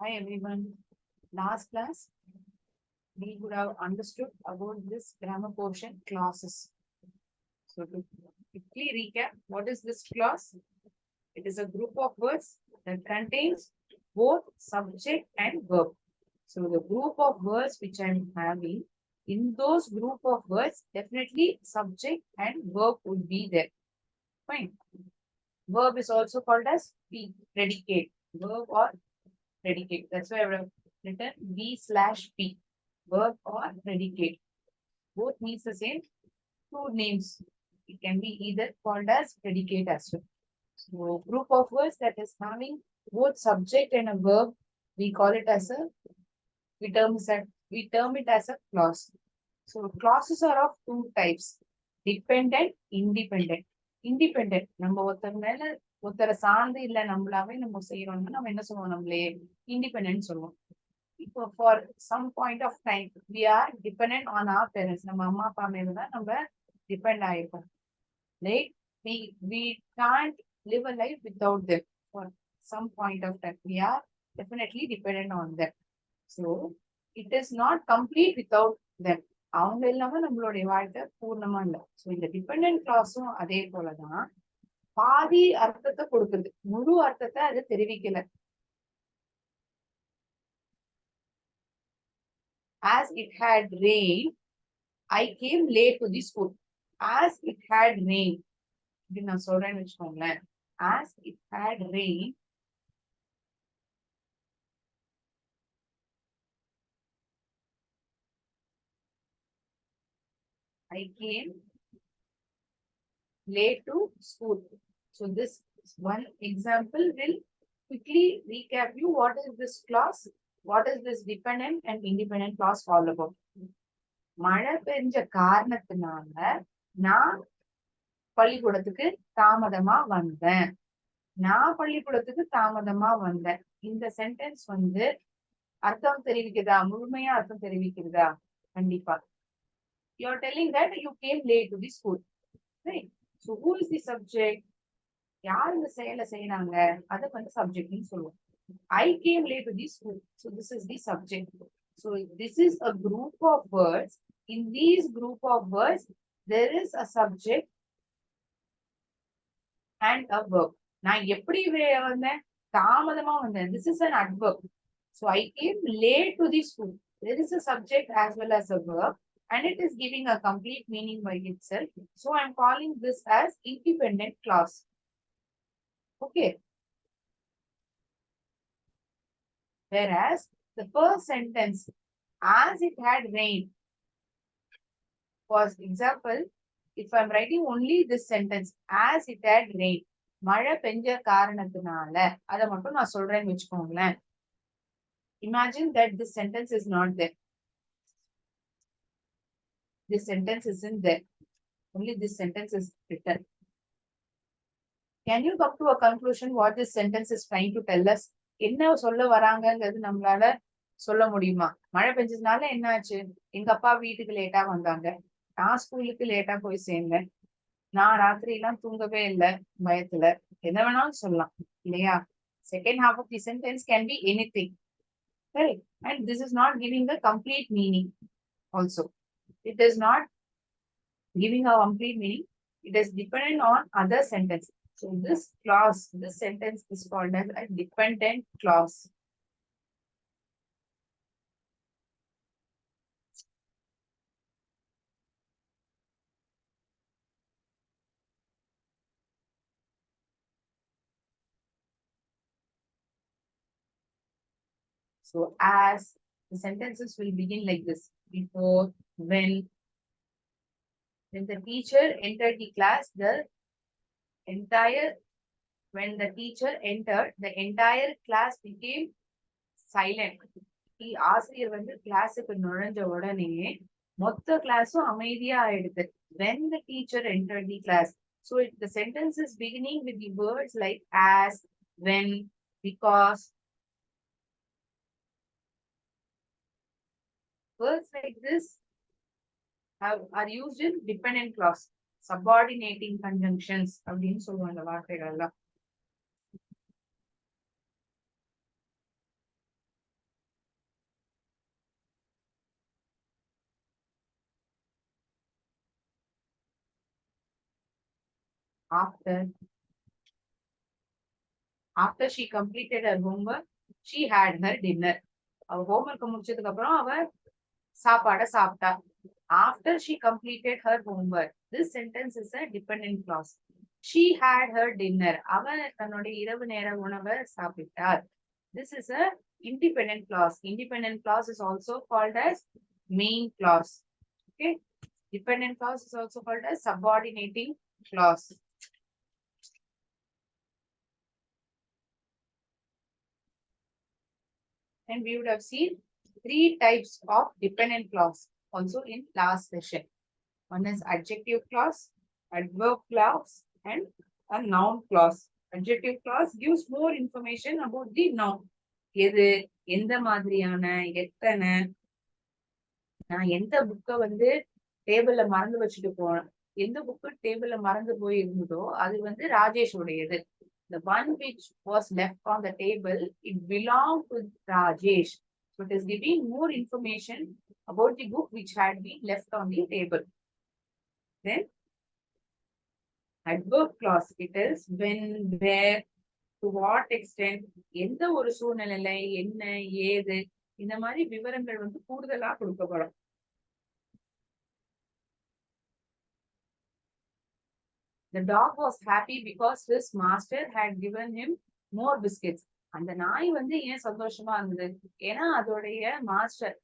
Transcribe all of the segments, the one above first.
Hi everyone. Last class, we would have understood about this grammar portion clauses. So to quickly recap, what is this clause? It is a group of words that contains both subject and verb. So the group of words which I'm having, in those group of words, definitely subject and verb would be there. Fine. Verb is also called as predicate. Verb or predicate. That's why I've written V/P, verb or predicate. Both means the same. Two names. It can be either called as predicate as well. So group of words that is having both subject and a verb, we call it as a we term it as a clause. So clauses are of two types: dependent, independent. Independent. நம்ம ஒருத்தர் மேல ஒருத்தரை சார்ந்து இல்ல நம்மளாவே நம்ம செய்யறோம்னா நம்ம என்ன சொல்லுவோம் நம்மளே இண்டிபெண்டன்ட் சொல்லுவோம். இப்போ for some point of time we are depend on our parents. நம்ம அம்மா அப்பா மேல தான் நம்ம டிபெண்ட் ஆயிருக்கோம். Right? we can't live a life without them. For some point of time we are definitely dependent on them. So it is not complete without them. அவங்க இல்லாம நம்மளுடைய வாழ்க்கை பூர்ணமா இல்லை. ஸோ இந்த டிபெண்டன்ட் கிளாஸும் அதே போலதான் பாதி அர்த்தத்தை கொடுக்குது, முழு அர்த்தத்தை அது தெரிவிக்கல. As it had rained, I came late to the school. As it had rained, இப்படி நான் சொல்றேன்னு வச்சுக்கோங்களேன். As it had rained, I came late to school. So this one example will quickly recap you what is this clause, what is this dependent and independent clause all about. மழை பெஞ்ச காரணத்தினால நான் பள்ளிக்கூடத்துக்கு தாமதமா வந்தேன். நான் பள்ளிக்கூடத்துக்கு தாமதமா வந்தேன். இந்த சென்டென்ஸ் வந்து அர்த்தம் தெரிவிக்கிறதா, முழுமையா அர்த்தம் தெரிவிக்கிறதா? கண்டிப்பா. You are telling that you came late to the school, right? So who is the subject? யார் இந்த செயலை செய்யறாங்க? அதை வந்து சப்ஜெக்ட்னு சொல்லுவோம். I came late to the school. So this is the subject. So this is a group of words. In these group of words, there is a subject and a verb. நான் எப்படி வந்தேன்? தாமதமா வந்தேன். This is an adverb. So I came late to the school. There is a subject as well as a verb, and it is giving a complete meaning by itself. So I'm calling this as independent clause. Okay. Whereas the first sentence, as it had rained, for example, if I'm writing only this sentence, as it had rained, மழை பெஞ்ச காரணத்தினால அதை மட்டும் நான் சொல்றேன்னு வச்சுக்கோங்களேன். Imagine that this sentence is not there. This sentence isn't there. Only this sentence is written. Can you come to a conclusion what this sentence is trying to tell us? என்ன சொல்ல வராங்கங்கிறது நம்மளால சொல்ல முடியுமா? மழை பெஞ்சதுனால என்ன ஆச்சு? எங்க அப்பா வீட்டுக்கு லேட்டா வந்தாங்க, நான் ஸ்கூலுக்கு லேட்டா போய் சேர்ந்தேன், நான் ராத்திரி எல்லாம் தூங்கவே இல்லை பயத்துல, என்ன வேணாலும் சொல்லலாம் இல்லையா? Second half of the sentence can be anything, right? And this is not giving the complete meaning also. It is not giving a complete meaning. It is dependent on other sentence. So this clause, this sentence is called as a dependent clause. So as the sentences will begin like this: before, when the teacher entered the class, the entire when the teacher entered, the entire class became silent. ஆசிரியர் வந்து கிளாஸுக்கு நுழைஞ்ச உடனே மொத்த கிளாஸும் அமைதியா ஆயிடுது. When the teacher entered the class. So the sentence is beginning with the words like as, when, because. Words like this are used in dependent clause, subordinating conjunctions அப்படின்னு சொல்லுவோம் இந்த வார்த்தைகள் எல்லாம். After after she completed her homework, she had her dinner. அவ homework முடிச்சதுக்கு அப்புறம் அவ சாப்பாட சாப்பிட்டா. After she completed her homework. This sentence is a dependent clause. She had her dinner. அவ தன்னுடைய இரவு நேர உணவை சாப்பிட்டார். This is a independent clause. Independent clause is also called as main clause. Okay. Dependent clause is also called as subordinating clause. And we would have seen three types of dependent clause also in last session. One is adjective clause, adverb clause, and a noun clause. Adjective clause gives more information about the noun. எது எந்த மாதிரியான எத்தனை நான் எந்த புக்கை வந்து டேபிள்ல மறந்து வச்சுட்டு போனேன் எந்த புக்கு டேபிள்ல மறந்து போய் இருந்ததோ அது வந்து ராஜேஷ் உடையது. The one which was left on the table, it belonged to Rajesh. So it is giving more information about the book which had been left on the table. Then adverb clause, it is when, where, to what extent, எந்த ஒரு சூழ்நிலையில என்ன ஏது இந்த மாதிரி விவரங்கள் வந்து கூடுதலா கொடுக்கப்படும். The dog was happy because his master had given him more biscuits. அந்த நாய் வந்து ஏன் சந்தோஷமா இருந்தது ஏன்னா அதோடைய மாஸ்டர்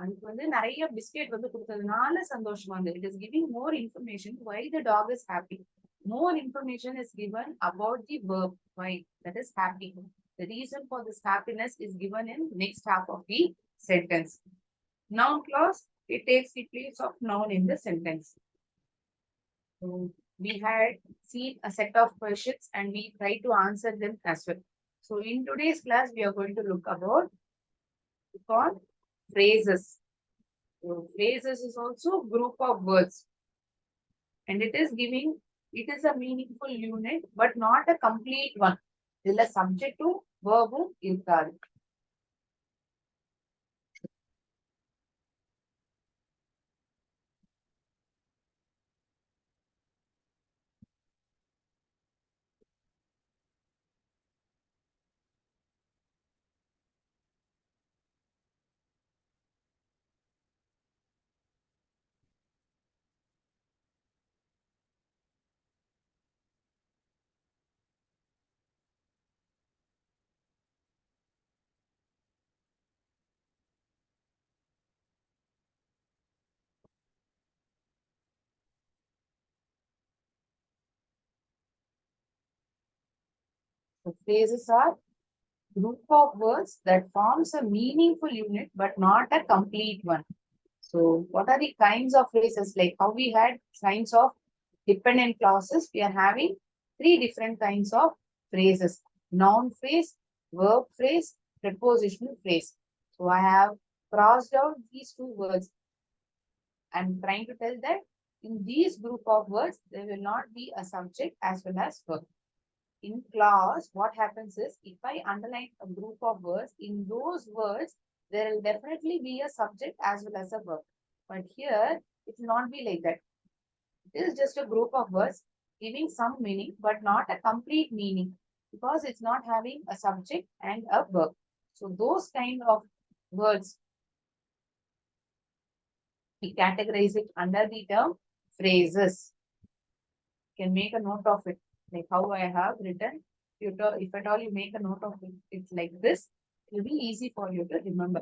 அதுக்கு வந்து நிறைய பிஸ்கெட் வந்து கொடுத்ததுனால சந்தோஷமா இருந்தது. It is giving more information why the dog is happy. More information is given about the verb why that is happy. The reason for this happiness is given in next half of the sentence. Noun clause, it takes the place of noun in the sentence. So we had seen a set of questions and we try to answer them as well. So in today's class, we are going to look on phrases. So phrases is also group of words. And it is a meaningful unit, but not a complete one. இதுல சப்ஜெக்டும் வேர்பும் இருக்காது. The phrases are group of words that forms a meaningful unit, but not a complete one. So what are the kinds of phrases? Like how we had kinds of dependent clauses, we are having three different kinds of phrases. Noun phrase, verb phrase, prepositional phrase. So I have crossed out these two words. I'm trying to tell that in these group of words, there will not be a subject as well as verb. In clause, what happens is, if I underline a group of words, in those words, there will definitely be a subject as well as a verb. But here, it will not be like that. It is just a group of words giving some meaning, but not a complete meaning, because it's not having a subject and a verb. So those kind of words, we categorize it under the term phrases. You can make a note of it, like how I have written. If at all you make a note of it, it's like this, it will be easy for you to remember.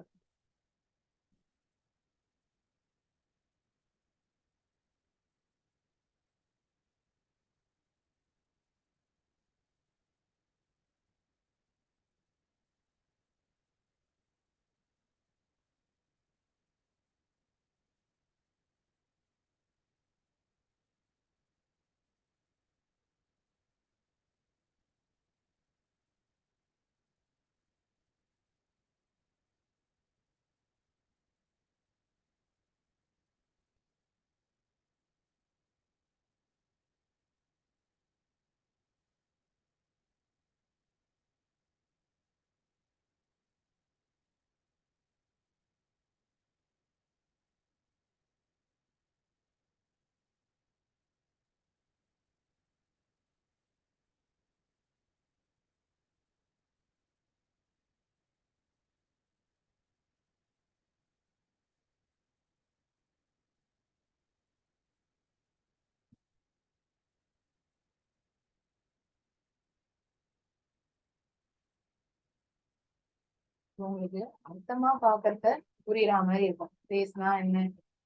உங்களுக்கு அர்த்தமா பாக்குறத புரியுற மாதிரி இருக்கும். பேசினா என்ன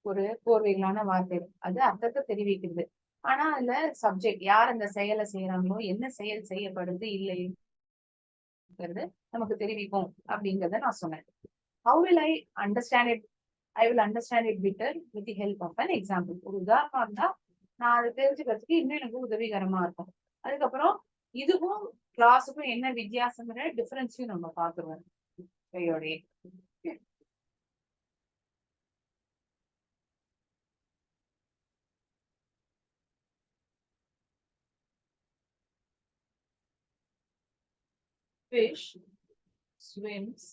ஒரு கோர்வைகளான வார்த்தைகள் அது அர்த்தத்தை தெரிவிக்கிறது. ஆனா அதுல சப்ஜெக்ட் யார் அந்த செயலை செய்யறாங்களோ, என்ன செயல் செய்யப்படுது இல்லைங்கிறது நமக்கு தெரிவிக்கும் அப்படிங்கறத நான் சொன்னேன். How will I understand it? I will understand it better with the help of an example. ஒரு உதாரணம் இருந்தா நான் அதை தெரிஞ்சுக்கிறதுக்கு இன்னும் எனக்கு உதவிகரமா இருக்கும். அதுக்கப்புறம் இதுவும் கிளாஸுக்கும் என்ன வித்தியாசங்கிற டிஃபரன்ஸையும் நம்ம பாக்குறோம் கையோடைய. Fish swims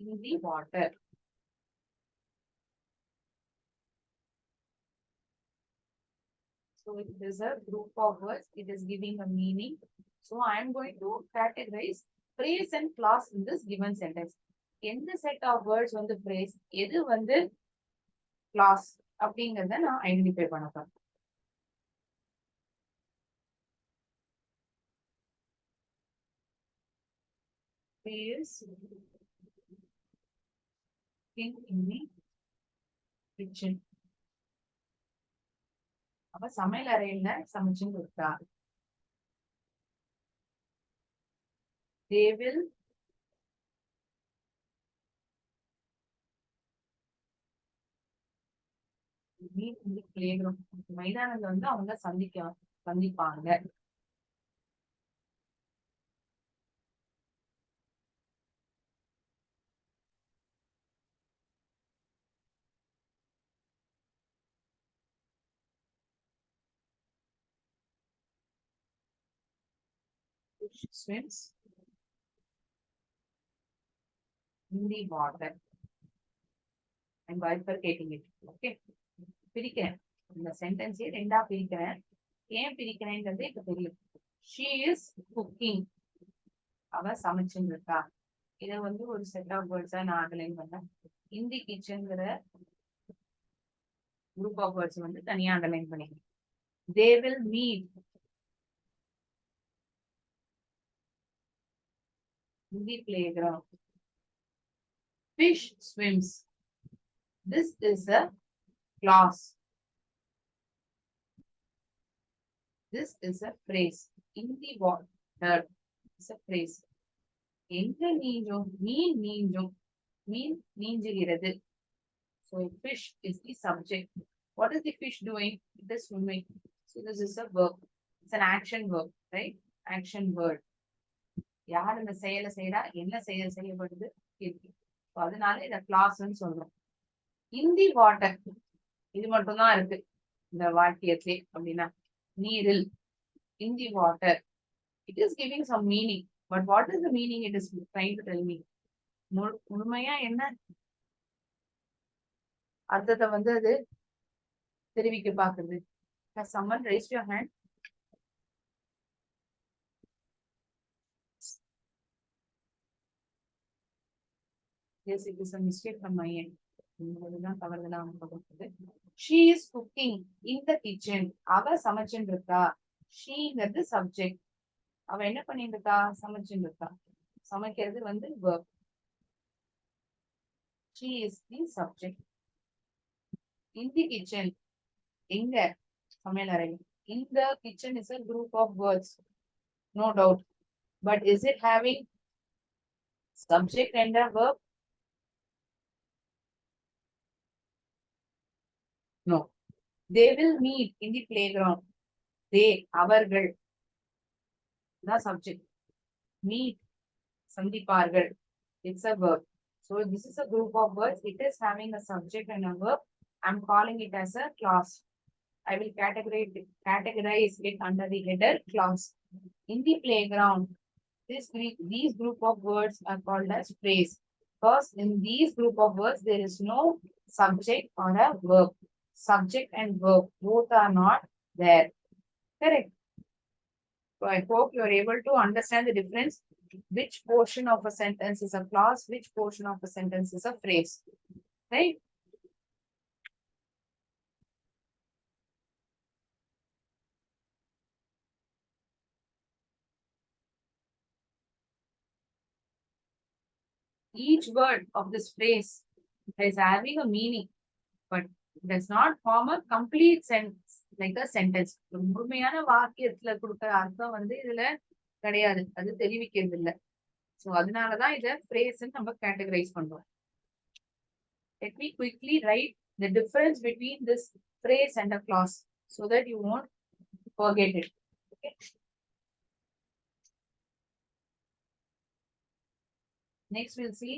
in the water. So it is a group of words. It is giving a meaning. So I am going to categorize phrase and clause in this given sentence. எந்த செட் ஆஃப் வேர்ட்ஸ் வந்து phrase, எது வந்து clause அப்படிங்கறத நான் identify பண்ண போறேன். Is in the kitchen. அப்ப சமையல் அறையில சமைச்சுன்னு இருக்கா. They will meet in the playground. மைதானத்துல வந்து அவங்க சந்திப்பாங்க. Swims in the water. I'm bifurcating it. Okay. பிரிக்கிறேன். இந்த சென்டென்ஸே ரெண்டா பிரிக்கிறேன். ஏன் பிரிக்கிறேன்றது இப்ப தெரியும். She is cooking. அவ சமைச்சுன்னு இருக்கா. இத வந்து ஒரு செட் ஆஃப் வேர்ட்ஸா நான் அண்டர்லைன் பண்ணேன். In the kitchenங்கிற குரூப் ஆஃப் வேர்ட்ஸ் வந்து தனியா அண்டர்லைன் பண்ணிக்கிறேன். They will meet in the playground. Fish swims. This is a clause. This is a phrase. In the water is a phrase. எங்க நீஞ்சும், மீன் நீஞ்சும், மீன் நீஞ்சுகிறது. So fish is the subject. What is the fish doing? It is swimming. So this is a verb. It's an action verb, right? Action word. யார் இந்த செயலை செய்யறா, என்ன செயல் செய்யப்படுது இருக்கு. அதனால இத கிளாஸ்ன்னு சொல்றோம். In the water இது மட்டும்தான் இருக்கு இந்த வாக்கியத்திலே. அப்படின்னா நீரில், in the water, it is giving some meaning. But what is the meaning it is trying to tell me? முழுமையா என்ன அர்த்தத்தை வந்து அது தெரிவிக்க பாக்குது. Has someone raised your hand? Yes, it is a mistake from my end. She is cooking in the kitchen. அவ சமைச்சுட்டு இருக்கா. ஷீங்கிறது subject. அவ என்ன பண்ணிட்டு இருக்கா, சமைச்சுட்டு இருக்கா. சமைக்கிறது வந்து verb. She is the subject. In the kitchen, எங்க சமையல் அறை. In the kitchen is a group of words, no doubt. But is it having subject and a verb? No. They will meet in the playground. They, அவர்கள், the subject. Meet, சந்திப்பார்கள். It's a verb. So this is a group of words. It is having a subject and a verb. I'm calling it as a clause. I will categorize it under the header clause. In the playground, these group of words are called as phrase. Because in these group of words, there is no subject or a verb. Subject and verb, both are not there. Correct. So I hope you are able to understand the difference. Which portion of a sentence is a clause, which portion of a sentence is a phrase. Right? each word of this phrase is having a meaning, but does not form a complete sentence like a sentence. ஒரு முழுமையான வாக்கியத்துல கொடுக்கிற அர்த்தம் வந்து இதுல கிடையாது. அது தெரிவிக்கிறது இல்ல. சோ அதனாலதான் இத phrase நம்ம கேட்டகரைஸ் பண்றோம். Let me quickly write the difference between this phrase and a clause so that you won't forget it. Okay. Next, we'll see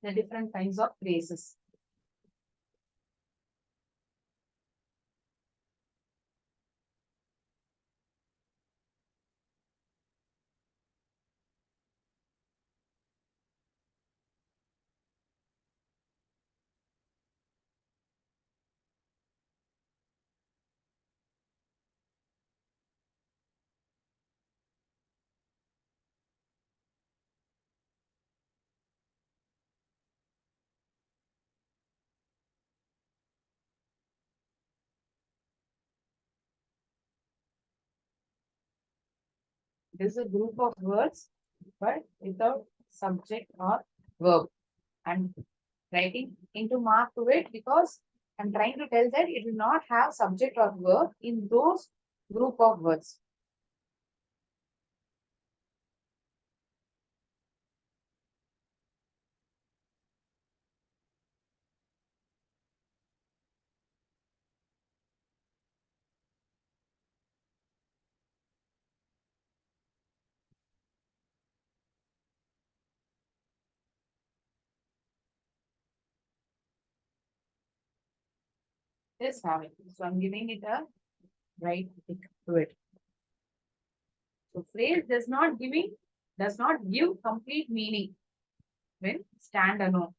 the different kinds of phrases. It is a group of words, but without subject or verb. I'm writing into mark to it because I'm trying to tell that it will not have subject or verb in those group of words. This having. So I'm giving it a right tick to it. So phrase does not give complete meaning when stand alone.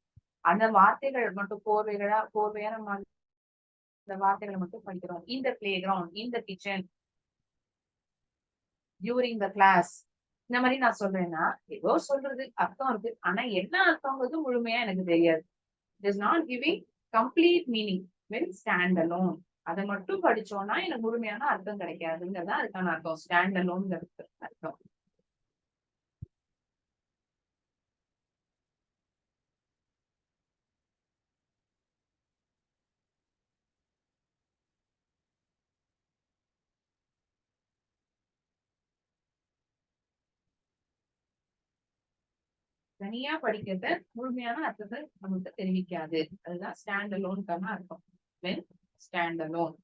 அந்த வார்த்தைகள் மட்டும் கோர்வையான அந்த வார்த்தைகளை மட்டும் படிக்கிறோம். In the playground, in the kitchen, during the class. இந்த மாதிரி நான் சொல்றேன்னா ஏதோ சொல்றது அர்த்தம் இருக்கு. ஆனா என்ன அர்த்தங்கிறது முழுமையா எனக்கு தெரியாது. It is not giving complete meaning when stand alone. அதை மட்டும் படிச்சோம்னா எனக்கு முழுமையான அர்த்தம் கிடைக்காதுங்கிறது அதுக்கான அர்த்தம். ஸ்டாண்ட் அலோன்ங்கிறது அர்த்தம். தனியா படிக்கிறத முழுமையான அர்த்தத்தை நமக்கு தெரிவிக்காது. அதுதான் ஸ்டாண்ட் அலோன்கான அர்த்தம். when stand alone.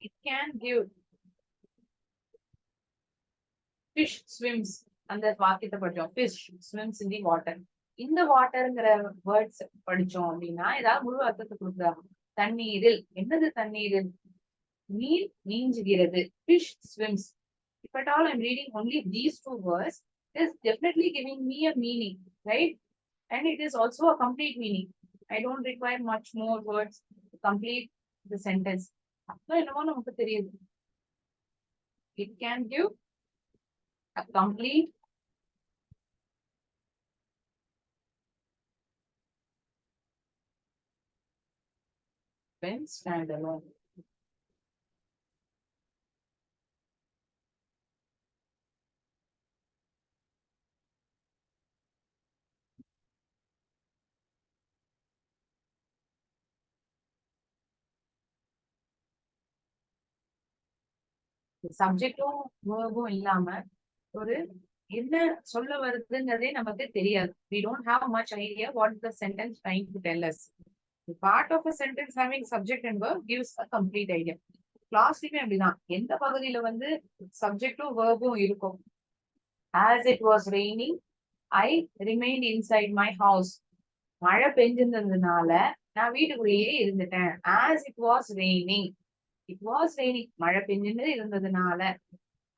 It can give fish swims. அந்த வாக்கியத்தை படிச்சோம். fish swims in the water. இந்த வாட்டர்ங்கிற வேர்ட்ஸ் படிச்சோம் அப்படின்னா ஏதாவது முழு அர்த்தத்தை கொடுக்குறா. தண்ணீரில் என்னது தண்ணீரில்? நீர் நீஞ்சுகிறது. fish swims. If at all I'm reading only these two words, it is definitely giving me a meaning, right? And it is also a complete meaning. I don't require much more words to complete the sentence. So என்னமோ நமக்கு தெரியுது. It can give a complete when stand alone. சப்ஜெக்டும் வேர்பும் இல்லாம ஒரு என்ன சொல்ல வருதுங்கிறதே நமக்கு தெரியாது. We don't have much idea what the sentence trying to tell us. The part of a sentence having subject and verb gives a complete idea. கிளாஸ்லயுமே அப்படிதான். எந்த பகுதியில வந்து சப்ஜெக்டும் வேர்பும் இருக்கும். As it was raining, I remained inside my house. மழை பெஞ்சிருந்ததுனால நான் வீட்டுக்குள்ளேயே இருந்துட்டேன். As it was raining. It was raining. மழை பெஞ்சுன்னு இருந்ததுனால.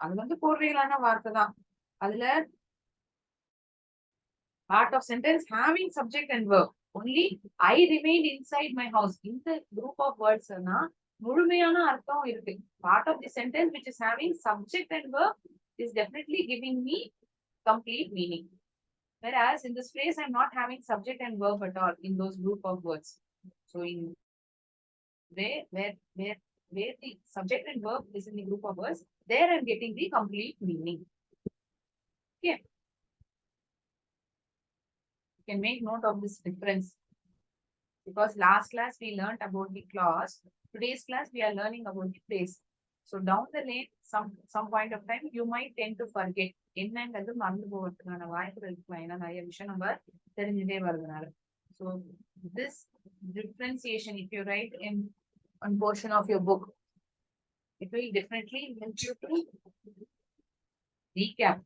அது வந்து கோர்வைகளான வார்த்தை தான். அதுல part of sentence having subject and verb. Only I remained inside my house. இந்த group of words முழுமையான அர்த்தம் இருக்கு. Part of the sentence which is having subject and verb is definitely giving me complete meaning. Whereas in this phrase, I'm not having subject and verb at all in those group of words. So in where the subject and verb is in the group of words, there I'm getting the complete meaning. Okay. You can make note of this difference because last class we learned about the clause. Today's class we are learning about the phrase. So down the lane, some point of time you might tend to forget. என்னங்கிறது மறந்து போகிறதுக்கான வாய்ப்புகள் இருக்கலாம் ஏன்னா நிறைய விஷயம் நம்ம தெரிஞ்சுட்டே வருதுனால. So this differentiation, if you write in one portion of your book, it will definitely help you to recap.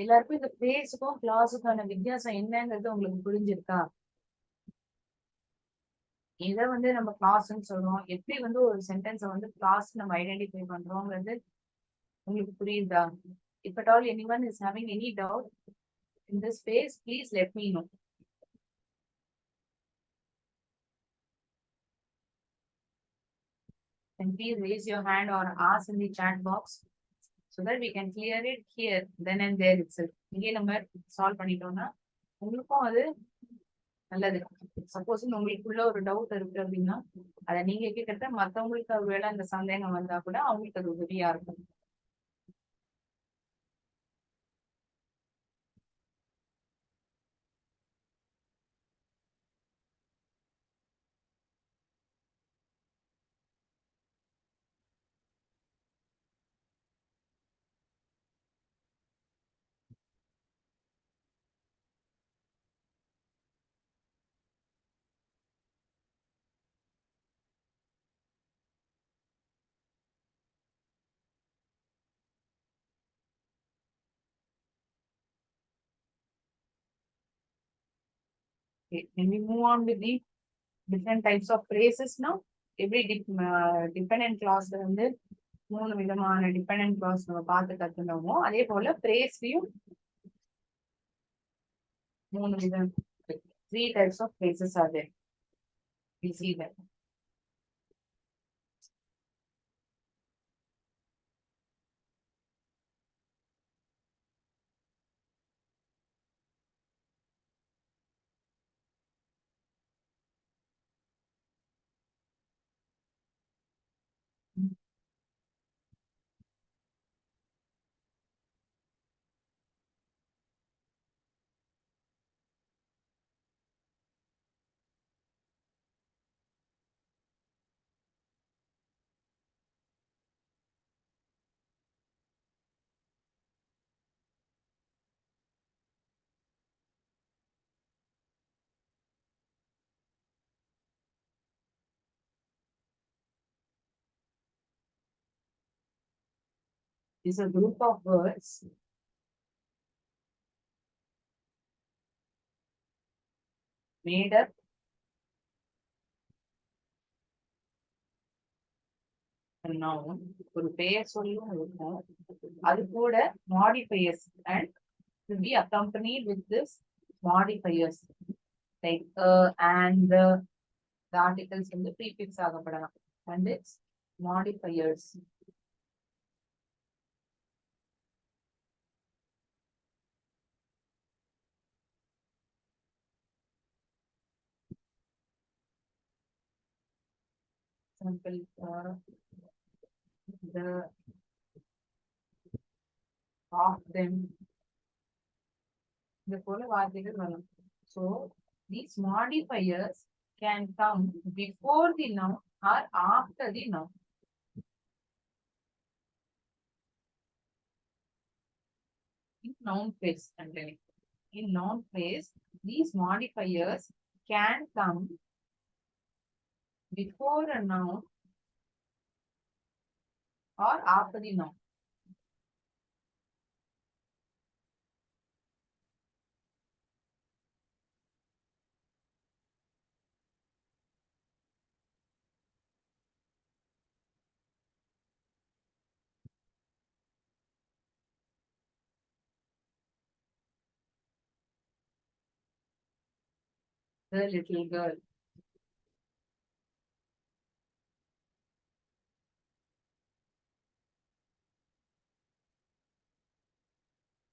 எல்லாருக்கும் இந்த பேஸுக்கும் கிளாஸுக்கான வித்தியாசம் என்னங்கிறது உங்களுக்கு புரிஞ்சிருக்கா? இதை நம்ம கிளாஸ்ன்னு சொல்றோம். எப்படி ஒரு சென்டென்ஸை கிளாஸ் நம்ம ஐடென்டிஃபை பண்றோங்கிறது உங்களுக்கு புரியுதா? If at all anyone is having any doubt in this phase, please let me know. And please raise your hand or ask in the chat box so that we can clear it here, then and there itself. இங்கே நம்ம solve பண்ணிட்டோம்னா உங்களுக்கும் அது நல்லது. Suppose உங்களுக்குள்ள ஒரு doubt இருக்கு அப்படின்னா அதை நீங்க கேட்கறத மத்தவங்களுக்கு ஒருவேளை அந்த சந்தேகம் வந்தா கூட அவங்களுக்கு அது உதவியா இருக்கும். Okay, when we move on with the different types of phrases now, every dependent clause மூணு விதமான டிபெண்டன்ட் கிளாஸ் நம்ம பார்த்து கத்துனோமோ அதே போல பிரேஸ்லயும் மூணு விதம், 3 types of phrases are there. We see that. Is a group of words made up a noun, ஒரு பெயர் சொல்லும் இருக்கும், அது கூட modifiers and to be accompanied with this modifiers like and the articles prefix ஆகப்படலாம் and its modifiers. Example for the of them, இந்த போல வார்த்தைகள் வரும். So these modifiers can come before the noun or after the noun. In noun phrase, in noun phrase, these modifiers can come before a noun or after the noun. The little girl.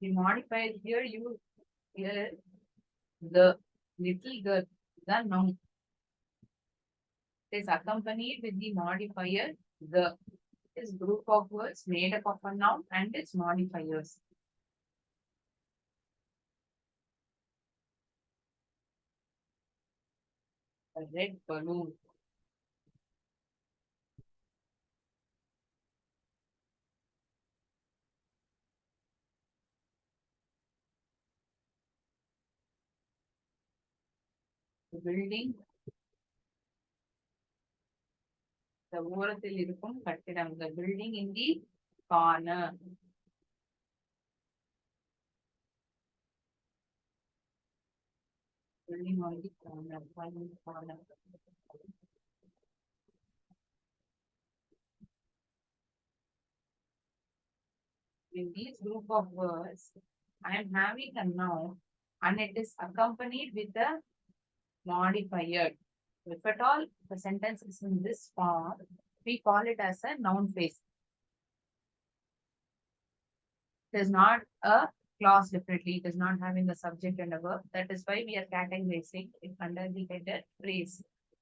The modifier here you here the little girl, the noun is accompanied with the modifier the. Is group of words made up of a noun and its modifiers. A red balloon. The building. The ஓரத்தில் இருக்கும் கட்டிடம். The building in the corner. Building on the corner. One corner. In this group of words, I am having a noun and it is accompanied with a modifier. If at all the sentence is in this form, we call it as a noun phrase. It is not a clause definitely. It is not having a subject and a verb. That is why we are categorizing it under the header phrase.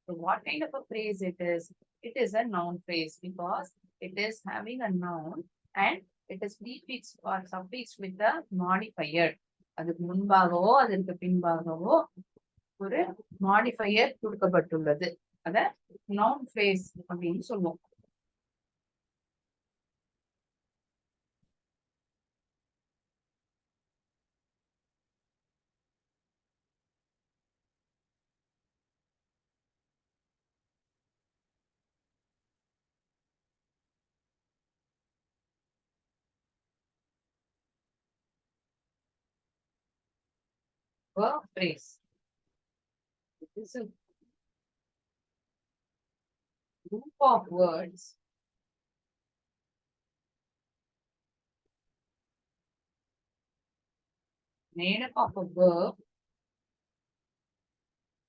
So what kind of a phrase it is? It is a noun phrase because it is having a noun and it is prefixed or suffixed with the modifier. அதுக்கு முன்பாகவோ அதற்கு பின்பாகவோ ஒரு modifier கொடுக்கப்பட்டுள்ளது. அத noun phrase அப்படின்னு சொல்லுவோம். Verb phrase. It is a group of words made up of a verb.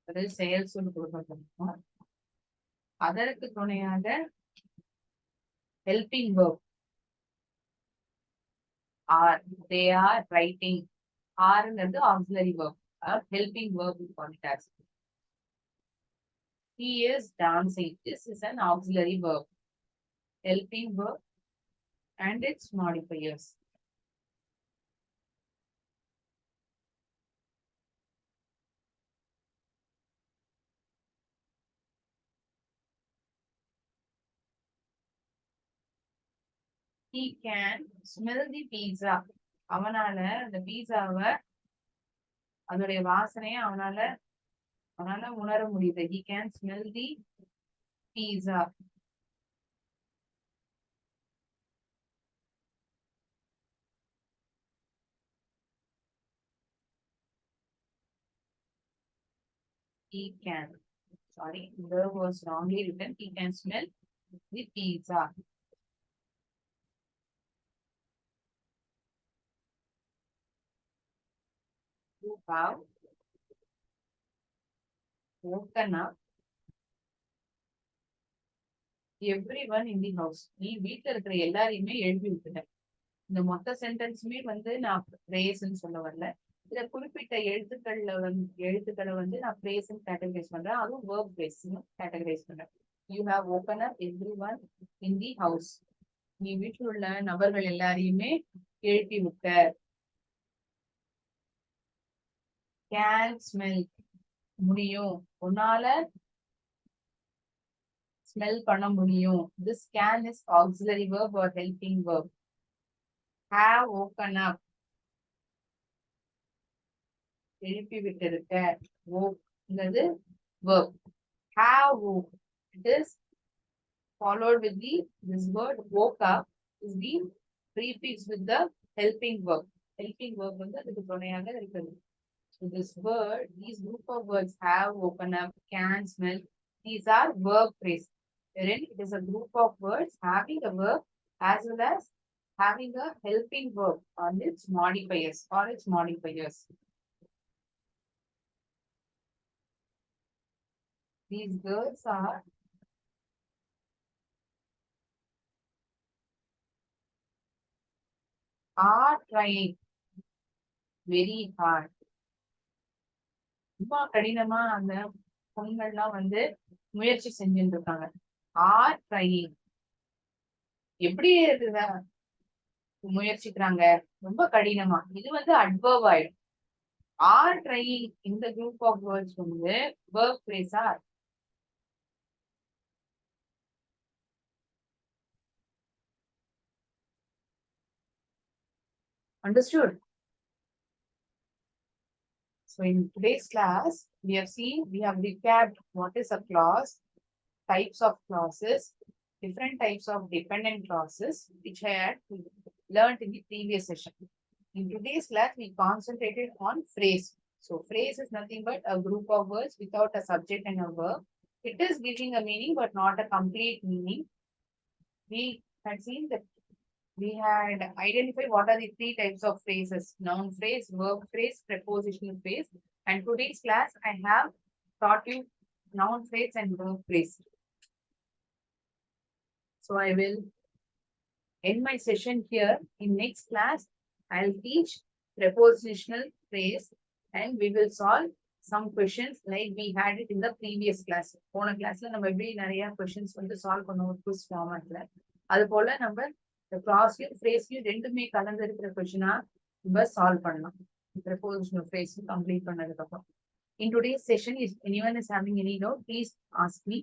அது செயல் சொல் கொடுக்கப்பட்டிருக்கும். அதற்கு துணையாக helping verb. Are they are writing. ஆறுங்கிறது auxiliary verb. Helping verb we call it as. He is dancing. This is an auxiliary verb. Helping verb and its modifiers. He can smell the pizza. அவனால அந்த பீஸாவை அதோடைய வாசனையை அவனால அவனால உணர முடியுது. He can smell the pizza. He can. Sorry, the was wrongly written. He can smell the pizza. You have woken up everyone in the house. நீ வீட்டுல இருக்கிற எல்லாரையுமே எழுப்பி விட்டுட்ட. இந்த மொத்த சென்டென்ஸுமே வந்து நான் பிரேஸ்ன்னு சொல்ல வரல. இதுல குறிப்பிட்ட எழுத்துக்களை வந்து நான் பிரேஸ்ன்னு கேட்டகரைஸ் பண்றேன். அதுவும் வேர்ப் பிரேஸ்ன்னு கேட்டகரைஸ் பண்றேன். You have woken up everyone in the house. நீ வீட்டில் உள்ள நபர்கள் எல்லாரையுமே எழுப்பி விட்ட. can smell முடியும். உன்னால ஸ்மெல் பண்ண முடியும். This can is auxiliary verb or helping verb. Have woken up. எழுப்பி விட்டிருக்க. woke verb. Have woke. It is followed with this word woke up is being prefixed with the helping verb. Helping verb வந்து அதுக்கு துணையாக இருக்குது. So this word, these group of words have, open up, can, smell. These are verb phrase. Wherein it is a group of words having a verb as well as having a helping verb on its modifiers or its modifiers. These girls are trying very hard. ரொம்ப கடினமா அந்த பொண்ணுங்கள்லாம் வந்து முயற்சி செஞ்சுட்டு இருக்காங்க. R drying எப்படி முயற்சிக்கிறாங்க ரொம்ப கடினமா. இது வந்து அட்வர்ப் ஆயிடும். ஆர் ட்ரையிங் இந்த குரூப் ஆஃப் வேர்ட்ஸ் வந்து verb phrase are. Understood? So in today's class, we have recapped what is a clause, types of clauses, different types of dependent clauses, which I had learned in the previous session. In today's class, we concentrated on phrase. So phrase is nothing but a group of words without a subject and a verb. It is giving a meaning, but not a complete meaning. We had seen that we had identified what are the three types of phrases: noun phrase, verb phrase, prepositional phrase. And today's class, I have taught you noun phrase and verb phrase. So I will end my session here. In next class, I'll teach prepositional phrase and we will solve some questions like we had it in the previous class. போன கிளாஸ்ல நம்ம எப்படி நிறைய questions வந்து solve பண்ணுவோம் quiz formatல. அது போல நம்ம இந்த classலயும் phrase-லயும் ரெண்டுமே கலந்து இருக்கிற கொஸ்டினா நம்ம சால்வ் பண்ணலாம். prepositional phrase complete பண்ணதுக்கு அப்புறம். In today's session, if anyone is having any doubt, please ask me.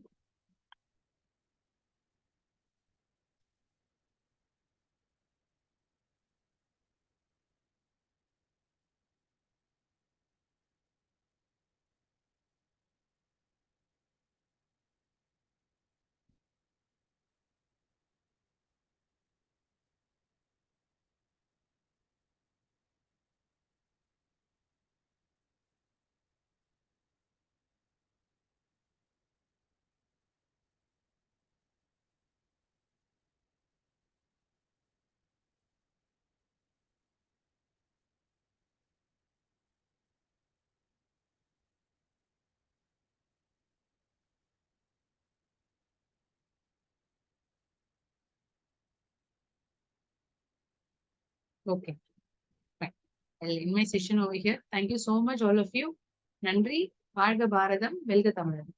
Okay. I'll end my session over here. Thank you so much, all of you. நன்றி. வாழ்க பாரதம், வெல்க தமிழன்.